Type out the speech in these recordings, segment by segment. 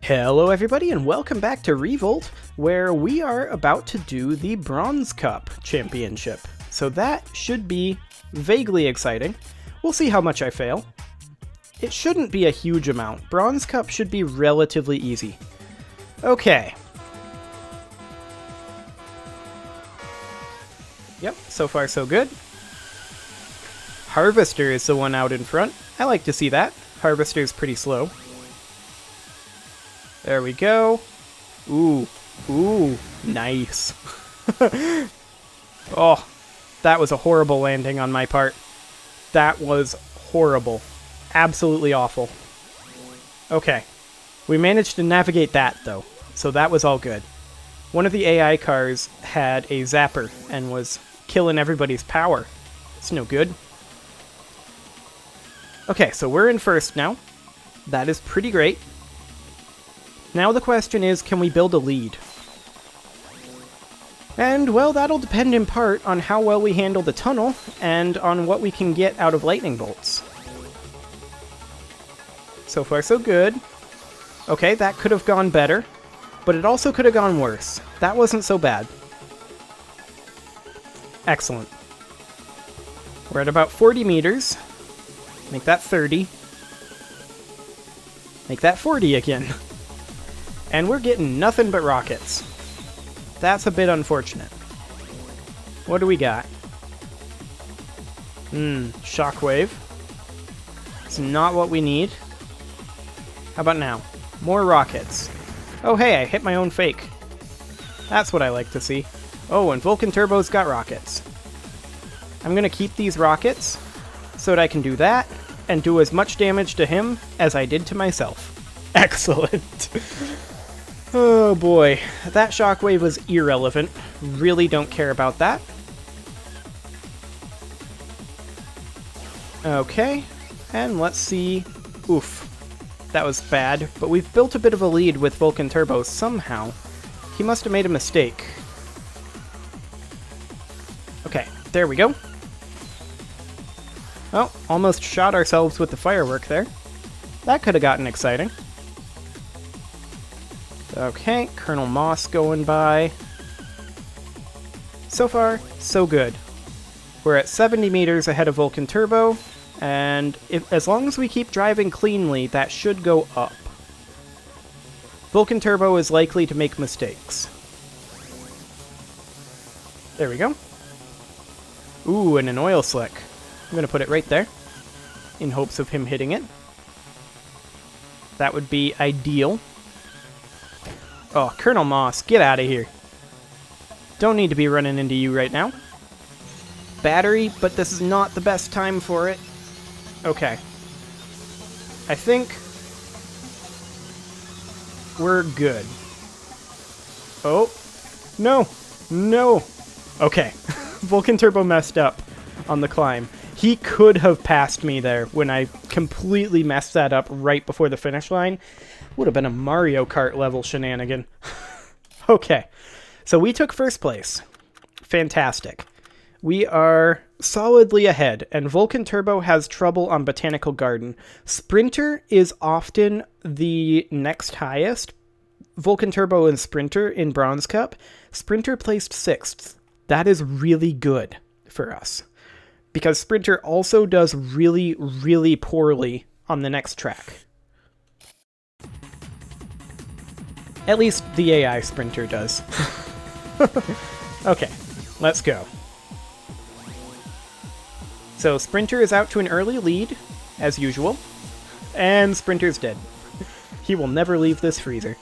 Hello everybody and welcome back to Revolt, where we are about to do the Bronze Cup Championship. So that should be vaguely exciting. We'll see how much I fail. It shouldn't be a huge amount. Bronze Cup should be relatively easy. Okay. Yep, so far so good. Harvester is the one out in front. I like to see that. Harvester's pretty slow. There we go. Ooh, nice. Oh, that was a horrible landing on my part. That was horrible. Absolutely awful. Okay, we managed to navigate that though, so that was all good. One of the AI cars had a zapper and was killing everybody's power. It's no good. Okay, so we're in first now. That is pretty great. Now the question is, can we build a lead? And, well, that'll depend in part on how well we handle the tunnel, and on what we can get out of lightning bolts. So far, so good. Okay, that could have gone better, but it also could have gone worse. That wasn't so bad. Excellent. We're at about 40 meters. Make that 30. Make that 40 again. And we're getting nothing but rockets. That's a bit unfortunate. What do we got? Shockwave. It's not what we need. How about now? More rockets. Oh hey, I hit my own fake. That's what I like to see. Oh, and Vulcan Turbo's got rockets. I'm gonna keep these rockets so that I can do that and do as much damage to him as I did to myself. Excellent. Oh boy, that shockwave was irrelevant. Really don't care about that. Okay, and let's see. Oof, that was bad, but we've built a bit of a lead with Vulcan Turbo somehow. He must have made a mistake. Okay, there we go. Oh, almost shot ourselves with the firework there. That could have gotten exciting. Okay, Colonel Moss going by. So far, so good. We're at 70 meters ahead of Vulcan Turbo, and as long as we keep driving cleanly, that should go up. Vulcan Turbo is likely to make mistakes. There we go. Ooh, and an oil slick. I'm going to put it right there, in hopes of him hitting it. That would be ideal. Oh, Colonel Moss, get out of here. Don't need to be running into you right now. Battery, but this is not the best time for it. Okay. I think we're good. Oh, no, no. Okay, Vulcan Turbo messed up on the climb. He could have passed me there when I completely messed that up right before the finish line. Would have been a Mario Kart level shenanigan. Okay, so we took first place. Fantastic. We are solidly ahead, and Vulcan Turbo has trouble on Botanical Garden. Sprinter is often the next highest. Vulcan Turbo and Sprinter in Bronze Cup. Sprinter placed 6th. That is really good for us, because Sprinter also does really, really poorly on the next track. At least the AI Sprinter does. Okay, let's go. So Sprinter is out to an early lead, as usual, and Sprinter's dead. He will never leave this freezer.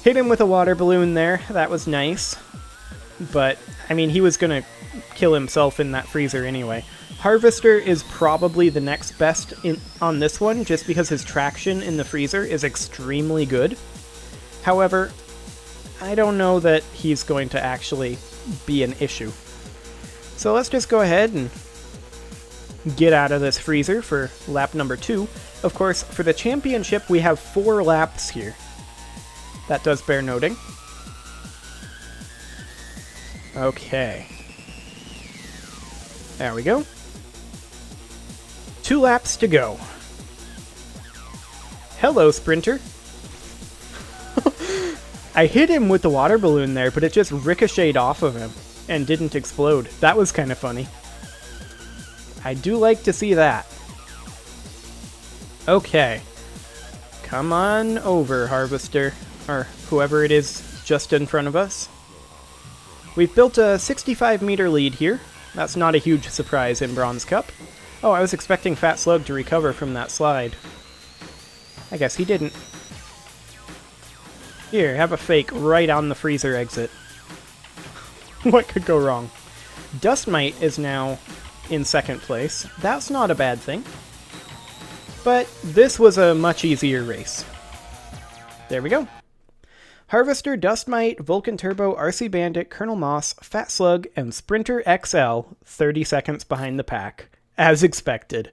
Hit him with a water balloon there, that was nice. But, I mean, he was gonna kill himself in that freezer anyway. Harvester is probably the next best on this one, just because his traction in the freezer is extremely good. However, I don't know that he's going to actually be an issue. So let's just go ahead and get out of this freezer for lap number 2. Of course, for the championship, we have 4 laps here. That does bear noting. Okay. There we go. 2 laps to go. Hello, Sprinter. I hit him with the water balloon there, but it just ricocheted off of him and didn't explode. That was kind of funny. I do like to see that. Okay. Come on over, Harvester, or whoever it is just in front of us. We've built a 65-meter lead here. That's not a huge surprise in Bronze Cup. Oh, I was expecting Fat Slug to recover from that slide. I guess he didn't. Here, have a fake right on the freezer exit. What could go wrong? Dust Mite is now in second place. That's not a bad thing. But this was a much easier race. There we go. Harvester, Dust Mite, Vulcan Turbo, RC Bandit, Colonel Moss, Fat Slug, and Sprinter XL 30 seconds behind the pack, as expected.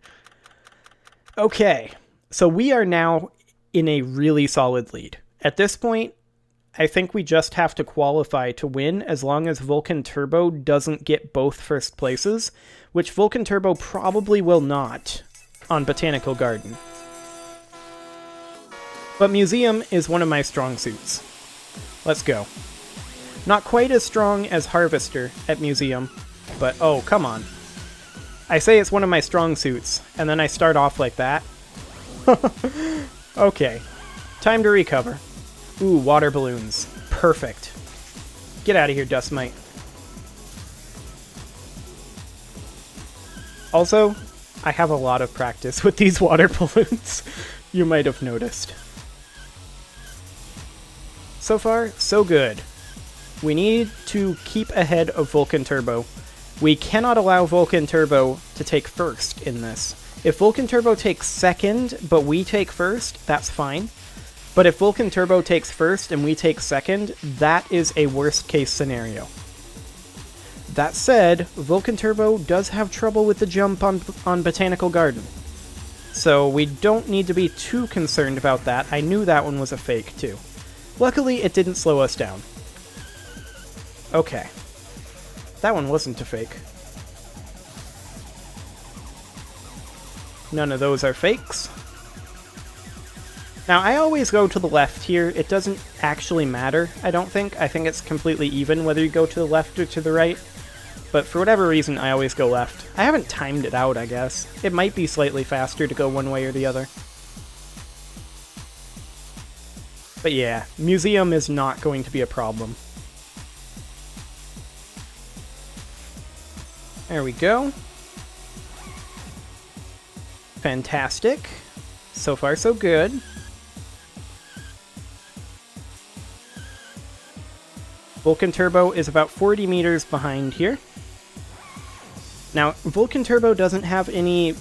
Okay, so we are now in a really solid lead. At this point, I think we just have to qualify to win as long as Vulcan Turbo doesn't get both first places, which Vulcan Turbo probably will not on Botanical Garden. But Museum is one of my strong suits. Let's go. Not quite as strong as Harvester at Museum, but oh, come on. I say it's one of my strong suits, and then I start off like that. Okay, time to recover. Ooh, water balloons. Perfect. Get out of here, Dust Mite. Also, I have a lot of practice with these water balloons. You might have noticed. So far, so good. We need to keep ahead of Vulcan Turbo. We cannot allow Vulcan Turbo to take first in this. If Vulcan Turbo takes second, but we take first, that's fine. But if Vulcan Turbo takes first and we take second, that is a worst case scenario. That said, Vulcan Turbo does have trouble with the jump on Botanical Garden. So we don't need to be too concerned about that. I knew that one was a fake too. Luckily, it didn't slow us down. Okay. That one wasn't a fake. None of those are fakes. Now, I always go to the left here. It doesn't actually matter, I don't think. I think it's completely even whether you go to the left or to the right. But for whatever reason, I always go left. I haven't timed it out, I guess. It might be slightly faster to go one way or the other. But yeah, Museum is not going to be a problem. There we go. Fantastic. So far, so good. Vulcan Turbo is about 40 meters behind here. Now, Vulcan Turbo doesn't have any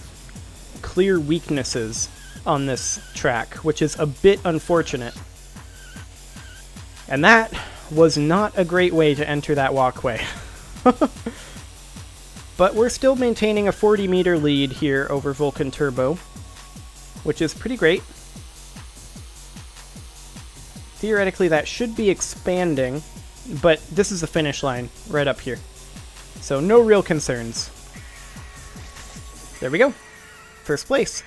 clear weaknesses on this track, which is a bit unfortunate. And that was not a great way to enter that walkway. But we're still maintaining a 40-meter lead here over Vulcan Turbo, which is pretty great. Theoretically, that should be expanding, but this is the finish line right up here. So no real concerns. There we go. First place.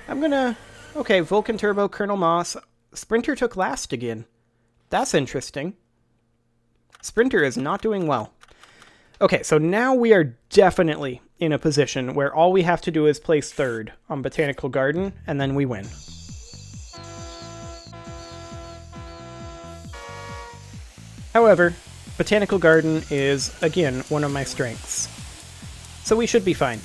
Okay, Vulcan Turbo, Colonel Moss. Sprinter took last again. That's interesting. Sprinter is not doing well. Okay, so now we are definitely in a position where all we have to do is place third on Botanical Garden, and then we win. However, Botanical Garden is, again, one of my strengths. So we should be fine.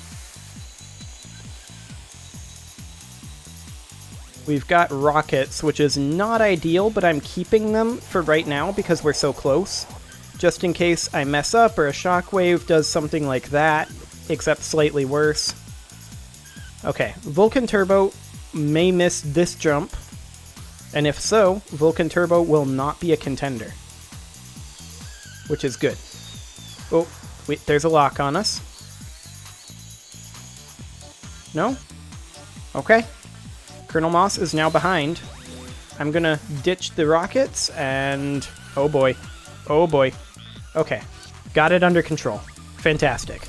We've got rockets, which is not ideal, but I'm keeping them for right now because we're so close. Just in case I mess up or a shockwave does something like that, except slightly worse. Okay, Vulcan Turbo may miss this jump, and if so, Vulcan Turbo will not be a contender. Which is good. Oh, wait, there's a lock on us. No? Okay. Colonel Moss is now behind. I'm gonna ditch the rockets, and oh boy. Oh boy. Okay. Got it under control. Fantastic.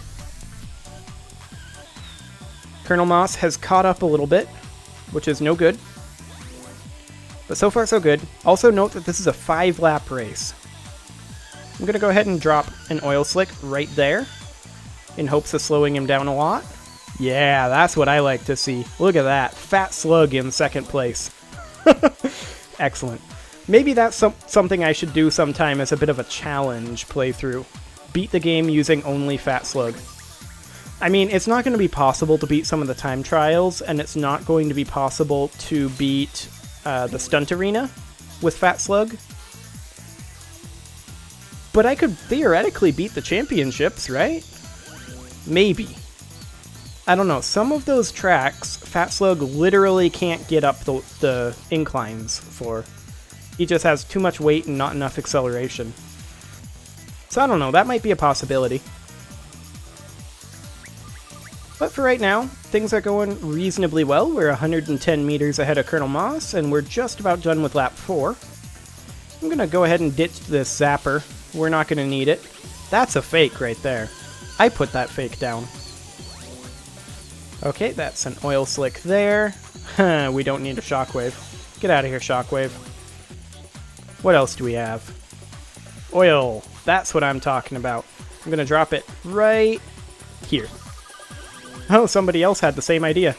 Colonel Moss has caught up a little bit, which is no good. But so far so good. Also note that this is a 5-lap race. I'm going to go ahead and drop an oil slick right there in hopes of slowing him down a lot. Yeah, that's what I like to see. Look at that. Fat Slug in second place. Excellent. Maybe that's something I should do sometime as a bit of a challenge playthrough. Beat the game using only Fat Slug. I mean, it's not going to be possible to beat some of the time trials, and it's not going to be possible to beat the Stunt Arena with Fat Slug. But I could theoretically beat the championships, right? Maybe. I don't know. Some of those tracks, Fat Slug literally can't get up the inclines for. He just has too much weight and not enough acceleration. So I don't know. That might be a possibility. But for right now, things are going reasonably well. We're 110 meters ahead of Colonel Moss, and we're just about done with lap 4. I'm going to go ahead and ditch this zapper. We're not going to need it. That's a fake right there. I put that fake down. Okay, that's an oil slick there. We don't need a shockwave. Get out of here, shockwave. What else do we have? Oil. That's what I'm talking about. I'm going to drop it right here. Oh, somebody else had the same idea.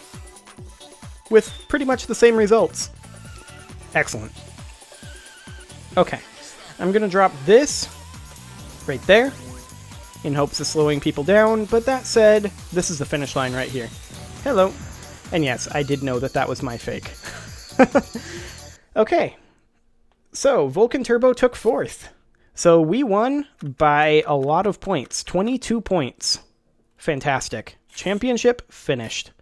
With pretty much the same results. Excellent. Okay. I'm going to drop this right there in hopes of slowing people down, but that said, this is the finish line right here. Hello. And yes, I did know that that was my fake. Okay. So, Vulcan Turbo took 4th. So we won by a lot of points. 22 points. Fantastic. Championship finished.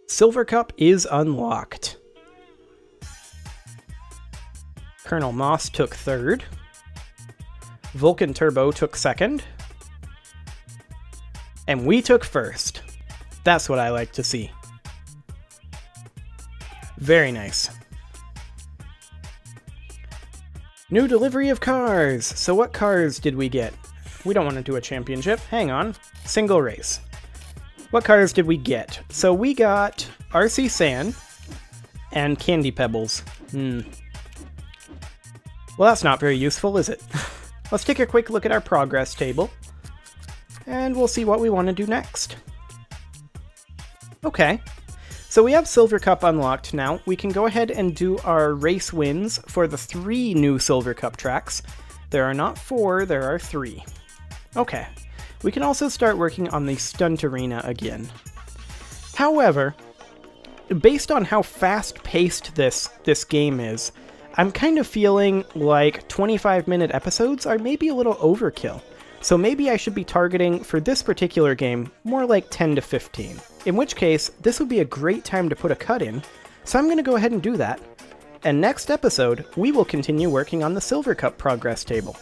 Silver Cup is unlocked. Colonel Moss took 3rd. Vulcan Turbo took 2nd. And we took 1st. That's what I like to see. Very nice. New delivery of cars. So what cars did we get? We don't want to do a championship. Hang on. Single race. What cars did we get? So we got RC Sand and Candy Pebbles. Well, that's not very useful, is it? Let's take a quick look at our progress table, and we'll see what we want to do next. Okay. So we have Silver Cup unlocked now. We can go ahead and do our race wins for the 3 new Silver Cup tracks. There are not 4, there are 3. Okay. We can also start working on the Stunt Arena again. However, based on how fast-paced this game is, I'm kind of feeling like 25-minute episodes are maybe a little overkill. So maybe I should be targeting, for this particular game, more like 10 to 15. In which case, this would be a great time to put a cut in, so I'm going to go ahead and do that. And next episode, we will continue working on the Silver Cup progress table.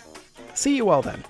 See you all then.